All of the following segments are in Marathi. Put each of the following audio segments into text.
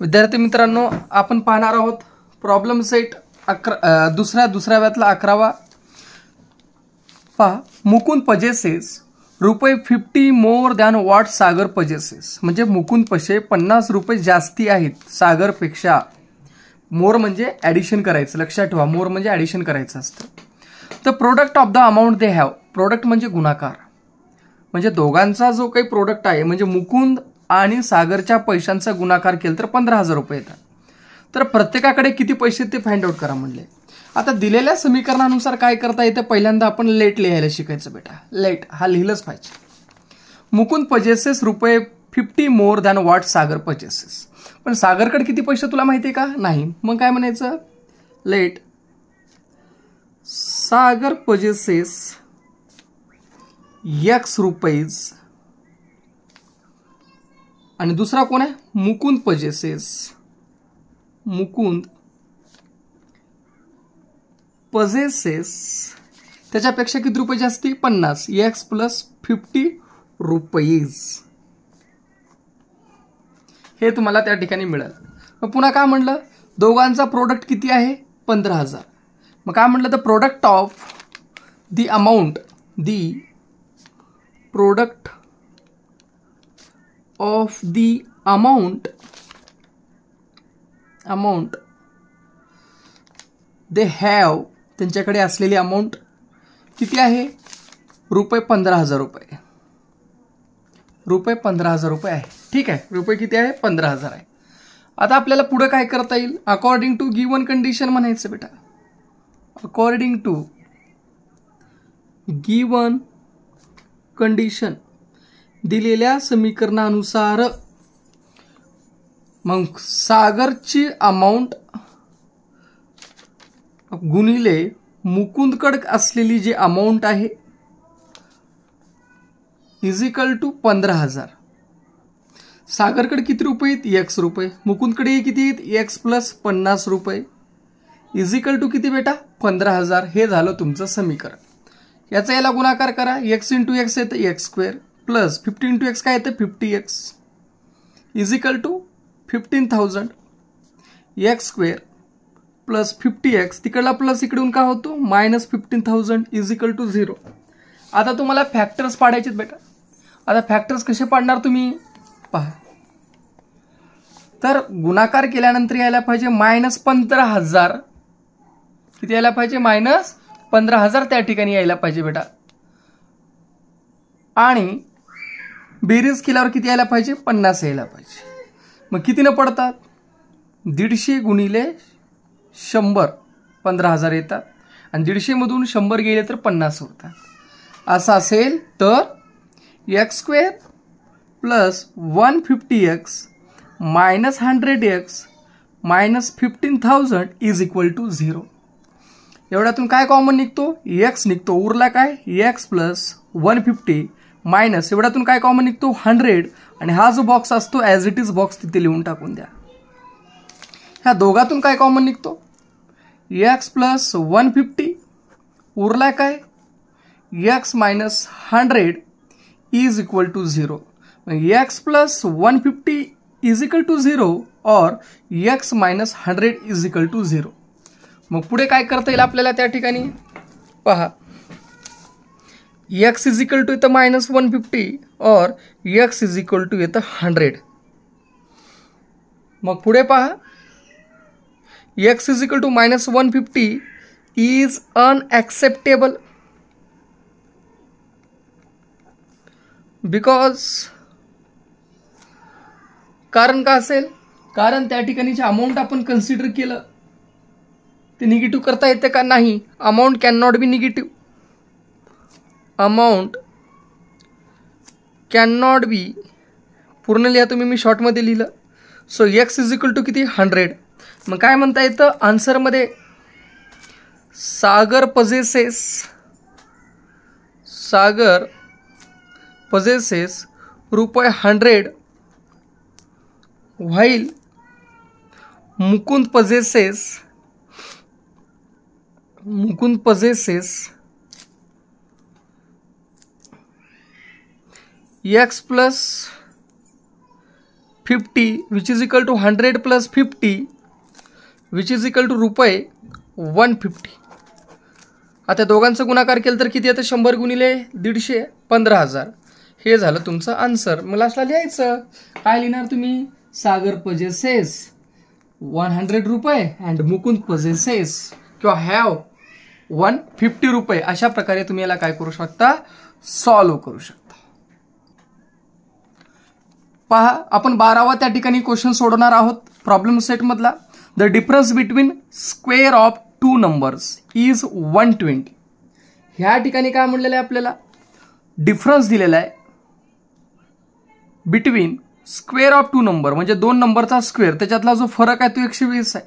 विद्यार्थी मित्रांनो, आपण पाहणार आहोत प्रॉब्लेम सेट दुसऱ्या व्यातला 11वा. पहा, Mukund possesses ₹50 more than what Sagar possesses. म्हणजे मुकुंद पशे ₹50 जास्ती आहेत सागरपेक्षा. मोर म्हणजे ॲडिशन करायचं, लक्षात ठेवा. मोर म्हणजे ॲडिशन करायचं असतं. The product of the amount they have. Product म्हणजे गुणाकार, म्हणजे दोघांचा जो काही प्रोडक्ट आहे, म्हणजे मुकुंद आणि सागरच्या पैशांचा गुणाकार केला तर ₹15,000 येतात. तर प्रत्येकाकडे किती पैसे ते फाइंड आउट करा म्हणले. आता दिलेल्या समीकरणानुसार काय करता येतं, पहिल्यांदा आपण लेट लिहायला शिकायचं बेटा. लेट हा लिहिलंच पाहिजे. Mukund possesses ₹50 more than what Sagar possesses. पण सागरकडे किती पैसे तुला माहिती आहे का? नाही. मग काय म्हणायचं, लेट सागर पजेसेस X रुपीज, आणि दुसरा कोण आहे, मुकुंद पजेसेस. मुकुंद पजेसेस त्याच्यापेक्षा किती रुपये जास्ती, 50. X + ₹50 हे तुम्हाला त्या ठिकाणी मिळेल. मग पुन्हा काय म्हणलं, दोघांचा प्रोडक्ट किती आहे, 15,000. मग काय म्हणलं, the product of the amount, the product of the amount they have. त्यांच्याकडे असलेली अमाऊंट किती आहे, ₹15,000. ₹15,000 आहे. ठीक आहे, रुपये किती आहे, 15,000 आहे. आता आपल्याला पुढे काय करता येईल, अकॉर्डिंग टू गिवन कंडिशन म्हणायचं बेटा. अकॉर्डिंग टू गिवन कंडिशन, दिलेल्या समीकरणानुसार. मग सागरची अमाऊंट गुणिले मुकुंदकडे असलेली जी अमाऊंट आहे = 15,000. सागरकडे किती रुपये आहेत, X रुपये. मुकुंदकडे किती आहेत, X + ₹50 = किती बेटा, 15,000. हे झालं तुमचं समीकरण. याचा याला गुणाकार करा, X × X येतं X² प्लस 50 × X काय येतं, 50X = 15,000. X² plus 50X, तिकडला plus इकडून काय होतो, -15,000 = 0. आता तुम्हाला फॅक्टर्स पाडायचे बेटा. आता फॅक्टर्स कसे पाडणार तुम्ही, पहा. तर गुणाकार केल्यानंतर यायला पाहिजे -15,000. किती यायला पाहिजे, -15,000 त्या ठिकाणी यायला पाहिजे बेटा. आणि बेरीज केल्यावर किती यायला पाहिजे, 50 यायला पाहिजे. मग किती न पडतात, 150 गुणिले 100 15,000 येतात. आणि 150 मधून 100 गेले तर 50 होतात. असं असेल तर X² plus 150X minus 100X minus 15,000 = 0. एवढ्यातून काय कॉमन निघतो, X निघतो. उरला काय, X प्लस 150 मायनस एवढ्यातून काय कॉमन निघतो, 100. आणि हा जो बॉक्स असतो ॲज इट इज बॉक्स तिथे लिहून टाकून द्या. ह्या दोघातून काय कॉमन निघतो, X प्लस 150 उरला काय, X मायनस 100 = 0. X प्लस 150 = 0 और X मायनस 100 = 0. मग पुढे काय करता येईल आपल्याला त्या ठिकाणी, पहा. X = येतं -150 और X = येतं 100. मग पुढे पहा, X = -150 इज अनॲक्सेप्टेबल बिकॉज. कारण का असेल, कारण त्या ठिकाणी जे अमाऊंट आपण कन्सिडर केलं ते निगेटिव्ह करता येते का, नाही. Amount can not be negative. Amount can not be, पूर्ण लिहा तुम्ही, मी शॉर्टमध्ये लिहिलं. सो X = किती, 100. मग काय म्हणता येतं आन्सरमध्ये, Sagar possesses ₹100 while Mukund possesses X plus 50 which is equal to 100 plus 50 which is equal to रुपये 150. आता दोघांचं गुणाकार केलं तर किती येतं 100 गुणिले 150 15,000. हे झालं तुमचं आन्सर. मग लास्टला लिहायचं काय लिहिणार तुम्ही? सागर पजेसेस 100 रुपये अँड मुकुंद पजेसेस किंवा हॅव 150 रुपये. अशा प्रकारे तुम्ही याला काय करू शकता? सॉल्व्ह करू शकता. पहा आपण 12वा त्या ठिकाणी क्वेश्चन सोडवणार आहोत प्रॉब्लेम सेट मधला. The difference between square of two numbers is 120. ह्या ठिकाणी काय म्हणलेलं आहे आपल्याला? डिफरन्स दिलेला आहे between square of two number म्हणजे दोन नंबरचा स्क्वेअर, त्याच्यातला जो फरक आहे तो 120 आहे.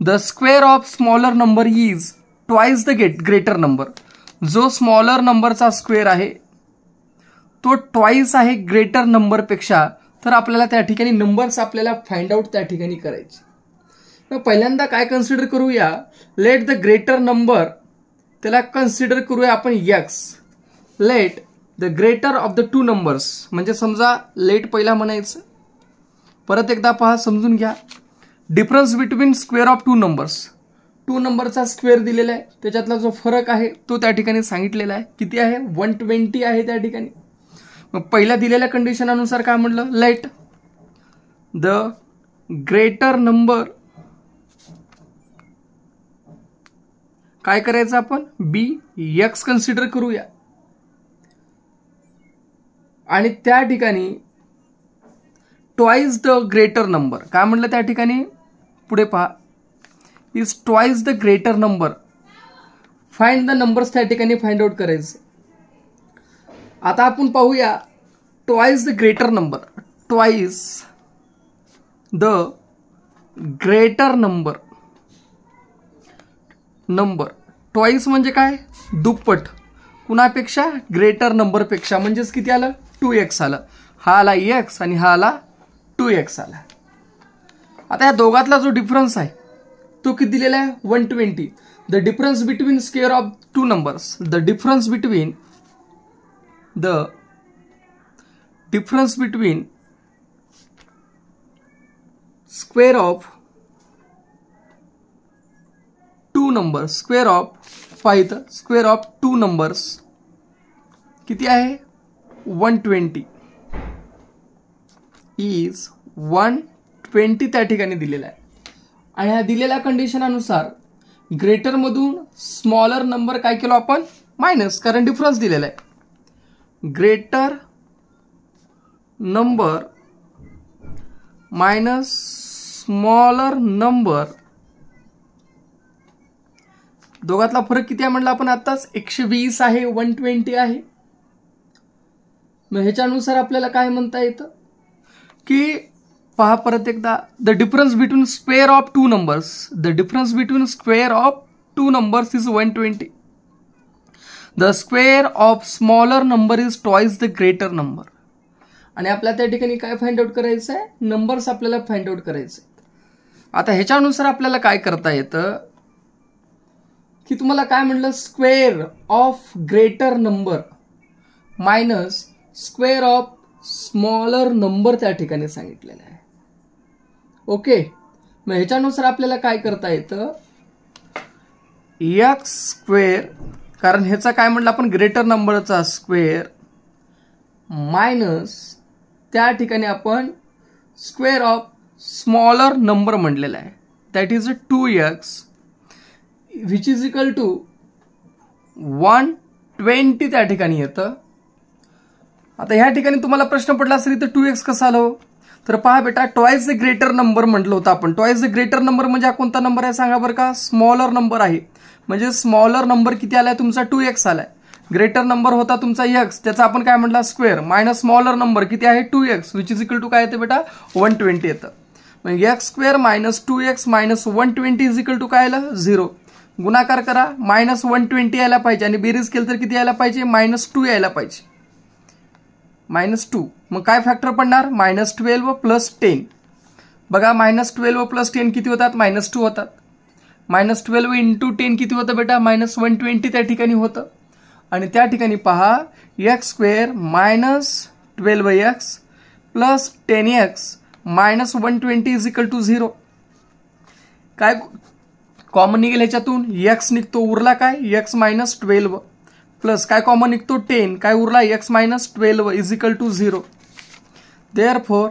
The square of smaller number is twice the greater number. जो स्मॉलर नंबरचा स्क्वेअर आहे तो ट्वाइस आहे ग्रेटर नंबर पेक्षा. तर आपल्याला त्या ठिकाणी नंबर्स आपल्याला फाइंड आउट त्या ठिकाणी करायचे. मग पहिल्यांदा काय कन्सिडर करूया? लेट द ग्रेटर नंबर, त्याला कन्सिडर करूया आपण x. Let the greater of the two numbers म्हणजे समजा लेट पहिला म्हणायचं. परत एकदा पहा समजून घ्या. Difference between square of two numbers, two नंबरचा स्क्वेअर दिलेला आहे, त्याच्यातला जो फरक आहे तो त्या ठिकाणी सांगितलेला आहे. किती आहे? 120 आहे त्या ठिकाणी. मग पहिल्या दिलेल्या कंडिशन अनुसार काय म्हटलं? लेट द ग्रेटर नंबर काय करायचं आपण? बी एक्स कन्सिडर करूया. आणि त्या ठिकाणी ट्वाइस द ग्रेटर नंबर काय म्हटलं त्या ठिकाणी? पुढे पहा, is twice the greater number. Find the numbers त्या ठिकाणी फाइंड आउट करायचे. आता आपण पाहूया twice the greater number. Twice the greater number. Number twice म्हणजे काय? दुप्पट. कुणापेक्षा? ग्रेटर नंबर पेक्षा. म्हणजेच किती आलं? 2x आलं. हा आला x आणि हा आला 2x आला. आता या दोघातला जो डिफरन्स आहे तो किती दिलेला आहे? 120. The difference between square of two numbers. The difference between square of two numbers. Square of पाहिलं स्क्वेअर ऑफ टू नंबर्स किती आहे? 120 इज 120 त्या ठिकाणी दिलेला आहे. आणि ह्या दिलेल्या कंडिशन अनुसार ग्रेटर मधून स्मॉलर नंबर काय केलो आपण? मायनस, कारण डिफरन्स दिलेला आहे. Greater number minus smaller number. दोघातला फरक किती आहे म्हणलं आपण आताच? 120 आहे, 120 आहे. मग ह्याच्यानुसार आपल्याला काय म्हणता येतं की पहा परत एकदा, the difference between square of two numbers. The difference between square of two numbers is 120. The square of smaller number is twice the greater number. आणि आपल्याला त्या ठिकाणी काय फाइंड आउट करायचं आहे? नंबर्स आपल्याला फाइंड आउट करायचे. आता ह्याच्यानुसार आपल्याला काय करता येतं की तुम्हाला काय म्हणलं? Square of greater number minus square of smaller number त्या ठिकाणी सांगितलेलं आहे. ओके. मग ह्याच्यानुसार आपल्याला काय करता येतं? एक्स स्क्वेअर, कारण ह्याचा काय म्हटलं आपण? ग्रेटर नंबरचा स्क्वेअर मायनस त्या ठिकाणी आपण स्क्वेअर ऑफ स्मॉलर नंबर म्हटलेला आहे. That is 2x which is equal to 120 त्या ठिकाणी येतं. आता ह्या ठिकाणी तुम्हाला प्रश्न पडला असेल तर 2x कसं आलं? तर पहा बेटा, ट्वाइस द ग्रेटर नंबर म्हटलं होतं आपण. ट्वाइस द ग्रेटर नंबर म्हणजे हा कोणता नंबर आहे सांगा बरं का? स्मॉलर नंबर आहे. म्हणजे स्मॉलर नंबर किती आलाय तुमचा? 2x आलाय. ग्रेटर नंबर होता तुमचा x, त्याचा आपण काय म्हटलं? स्क्वेअर मायनस स्मॉलर नंबर किती आहे? 2x which is equal to काय येतं बेटा? 120 येतं. मग x square minus 2x minus 120 is equal to काय आलं? 0. गुणाकार करा, मायनस 120 यायला पाहिजे आणि बेरीज केलं तर किती यायला पाहिजे? -2 यायला पाहिजे. -2. मग काय फॅक्टर पडणार? -12 प्लस 10. बघा -12 प्लस 10 किती होतात? -2 होतात. -12 इंटू 10 किती होतं बेटा? -120 त्या ठिकाणी होतं. आणि त्या ठिकाणी पहा, x square minus 12x plus 10x -120 is equal to 0. काय कॉमन निघेल ह्याच्यातून? x निघतो, उरला काय? x - 12 प्लस काय कॉमन निघतो? 10. काय उरला? x - 12 is equal to 0. Therefore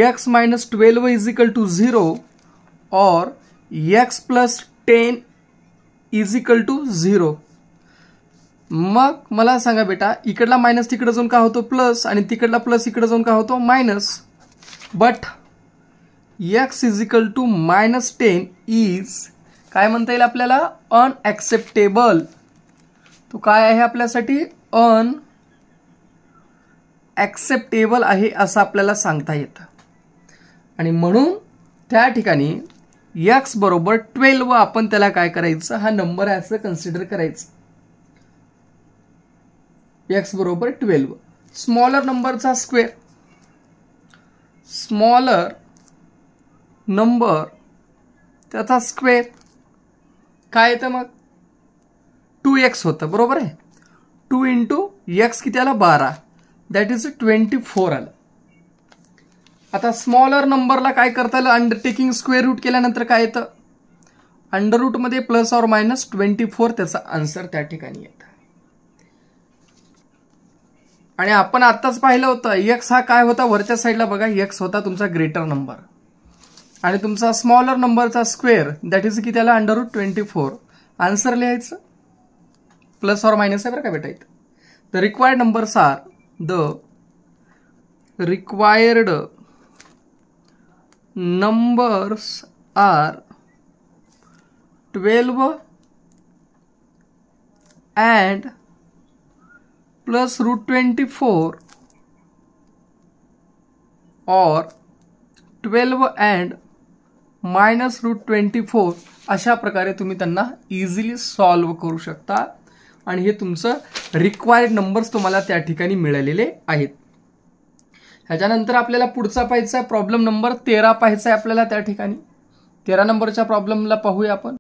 x - 12 is equal to 0 और x + 10 इज इक्वल टू 0. मग मला सांगा बेटा, इकडला मायनस तिकडे जाऊन का होतो प्लस, आणि तिकडला प्लस इकडे जाऊन का होतो minus. But x is equal to -10 is काय म्हणता येईल आपल्याला? अनएक्सेप्टेबल. तो काय आहे आपल्यासाठी? अनएक्सेप्टेबल आहे असं आपल्याला सांगता येतं. आणि म्हणून त्या ठिकाणी x बरोबर 12 आपण त्याला काय करायचं? हा नंबर असं कन्सिडर करायचं. x बरोबर 12. स्मॉलर नंबरचा स्क्वेअर, स्मॉलर नंबर त्याचा स्क्वेअर काय येतं? मग 2x होतं, बरोबर आहे. 2 × x किती आला? 12. दॅट इज 24 आलं. आता स्मॉलर नंबरला काय करता येईल? अंडरटेकिंग स्क्वेअर रूट केल्यानंतर काय येतं? अंडर रूटमध्ये प्लस और मायनस 24 त्याचा आन्सर त्या ठिकाणी येतं. आणि आपण आत्ताच पाहिलं होतं x हा काय होता? वरच्या साईडला बघा, x होता तुमचा ग्रेटर नंबर, आणि तुमचा स्मॉलर नंबरचा स्क्वेअर दॅट इज किती आला? √24. आन्सर लिहायचं, प्लस और मायनस आहे बरं का बेटा इथं. The required numbers are, the required numbers are 12 and plus √24 or 12 and minus √24 अशा प्रकारे तुम्ही त्यांना इझिली सॉल्व्ह करू शकता. आणि हे तुमचं रिक्वायर्ड नंबर्स तुम्हाला त्या ठिकाणी मिळालेले आहेत. ह्याच्यानंतर आपल्याला पुढचा पाहायचा आहे प्रॉब्लेम नंबर 13 पाहायचा आहे आपल्याला. त्या ठिकाणी 13 नंबरच्या प्रॉब्लेमला पाहूया आपण.